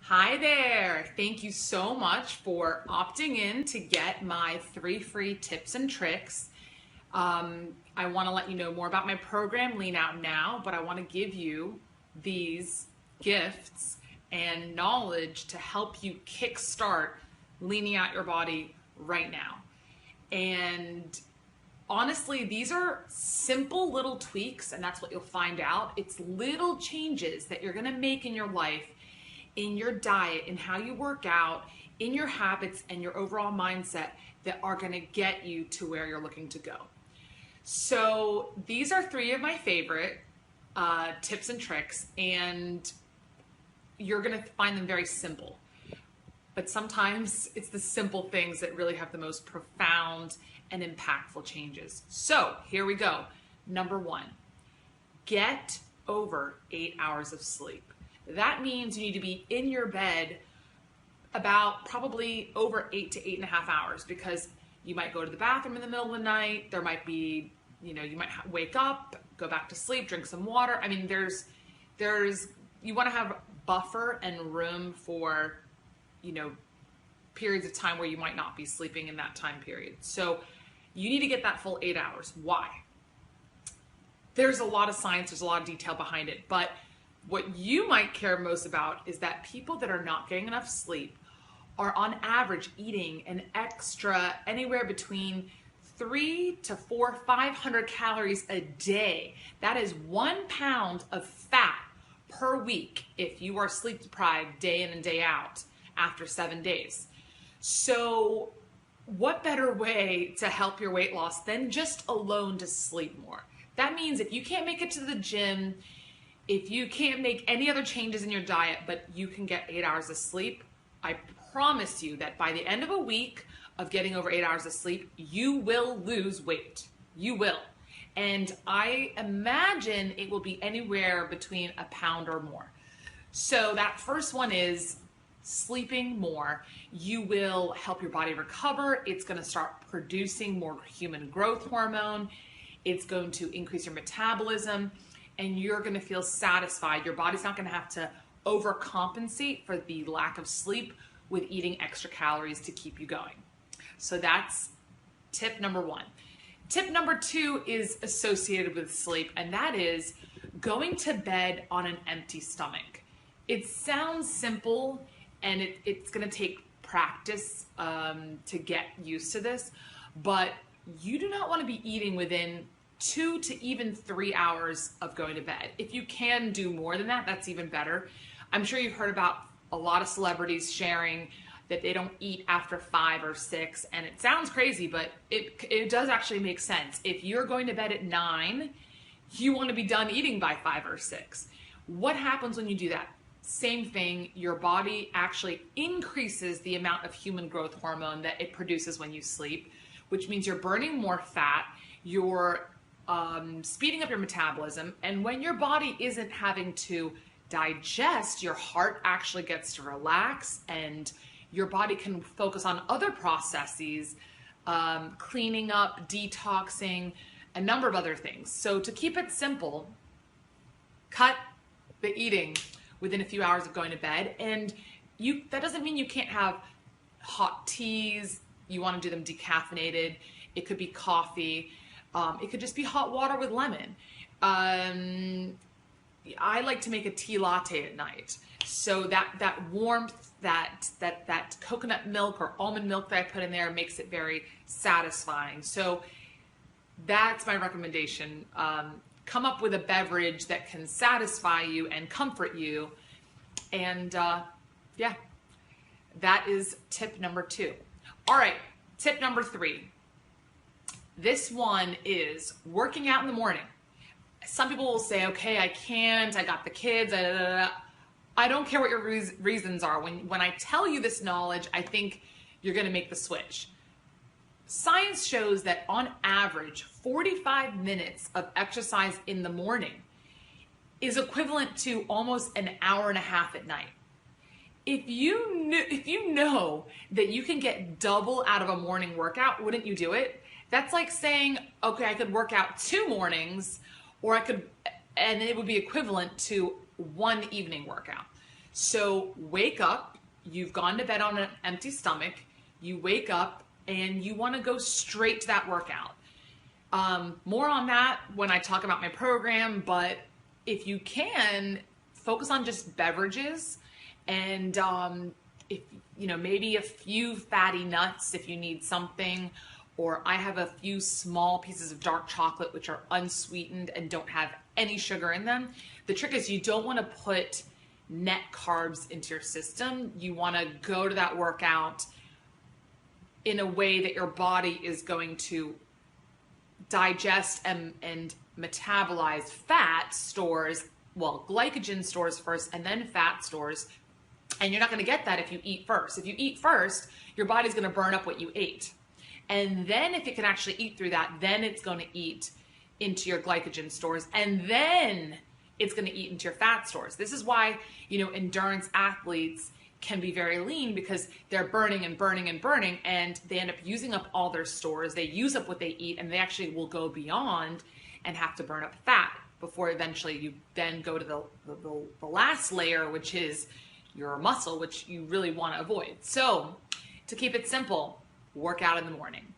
Hi there. Thank you so much for opting in to get my 3 free tips and tricks. I want to let you know more about my program, Lean Out Now, but I want to give you these gifts and knowledge to help you kickstart leaning out your body right now. And honestly, these are simple little tweaks, and that's what you'll find out. It's little changes that you're going to make in your life, in your diet, in how you work out, in your habits, and your overall mindset that are going to get you to where you're looking to go. So these are 3 of my favorite tips and tricks, and you're going to find them very simple. But sometimes it's the simple things that really have the most profound and impactful changes. So here we go. Number 1, get over 8 hours of sleep. That means you need to be in your bed about probably over 8 to 8.5 hours, because you might go to the bathroom in the middle of the night. There might be, you might wake up, go back to sleep, drink some water. I mean, you want to have buffer and room for, periods of time where you might not be sleeping in that time period. So you need to get that full 8 hours. Why? There's a lot of science, there's a lot of detail behind it, but what you might care most about is that people that are not getting enough sleep are on average eating an extra anywhere between 300 to 500 calories a day. That is 1 pound of fat per week if you are sleep deprived day in and day out after 7 days. So what better way to help your weight loss than just alone to sleep more? That means if you can't make it to the gym, if you can't make any other changes in your diet, but you can get 8 hours of sleep, I promise you that by the end of a week of getting over 8 hours of sleep, you will lose weight. You will. And I imagine it will be anywhere between a pound or more. So that first one is sleeping more. You will help your body recover. It's going to start producing more human growth hormone. It's going to increase your metabolism, and you're going to feel satisfied. Your body's not going to have to overcompensate for the lack of sleep with eating extra calories to keep you going. So that's tip number 1. Tip number 2 is associated with sleep, and that is going to bed on an empty stomach. It sounds simple, and it's going to take practice to get used to this, but you do not want to be eating within 2 to even 3 hours of going to bed. If you can do more than that, that's even better. I'm sure you've heard about a lot of celebrities sharing that they don't eat after 5 or 6, and it sounds crazy, but it does actually make sense. If you're going to bed at 9, you want to be done eating by 5 or 6. What happens when you do that? Same thing, your body actually increases the amount of human growth hormone that it produces when you sleep, which means you're burning more fat, you're speeding up your metabolism, and when your body isn't having to digest, your heart actually gets to relax, and your body can focus on other processes, cleaning up, detoxing, a number of other things. So to keep it simple, cut the eating within a few hours of going to bed, and that doesn't mean you can't have hot teas. You want to do them decaffeinated. It could be coffee. It could just be hot water with lemon. I like to make a tea latte at night. So that warmth, that coconut milk or almond milk that I put in there makes it very satisfying. So that's my recommendation. Come up with a beverage that can satisfy you and comfort you. And yeah, that is tip number 2. All right, tip number 3. This one is working out in the morning. Some people will say, okay, I can't, I got the kids, I don't care what your reasons are. When I tell you this knowledge, I think you're going to make the switch. Science shows that on average, 45 minutes of exercise in the morning is equivalent to almost an hour and a half at night. If you know that you can get double out of a morning workout, wouldn't you do it? That's like saying, okay, I could work out 2 mornings, and it would be equivalent to 1 evening workout. So wake up, you've gone to bed on an empty stomach, you wake up and you want to go straight to that workout. More on that when I talk about my program, but if you can, focus on just beverages and if maybe a few fatty nuts if you need something, or I have a few small pieces of dark chocolate which are unsweetened and don't have any sugar in them. The trick is you don't want to put net carbs into your system. You want to go to that workout in a way that your body is going to digest and metabolize fat stores, well, glycogen stores first and then fat stores. And you're not going to get that if you eat first. If you eat first, your body's going to burn up what you ate. And then if it can actually eat through that, then it's going to eat into your glycogen stores. And then it's going to eat into your fat stores. This is why, endurance athletes can be very lean, because they're burning and burning and burning, and they end up using up all their stores. They use up what they eat, and they actually will go beyond and have to burn up fat before eventually you then go to the last layer, which is your muscle, which you really want to avoid. So to keep it simple, work out in the morning.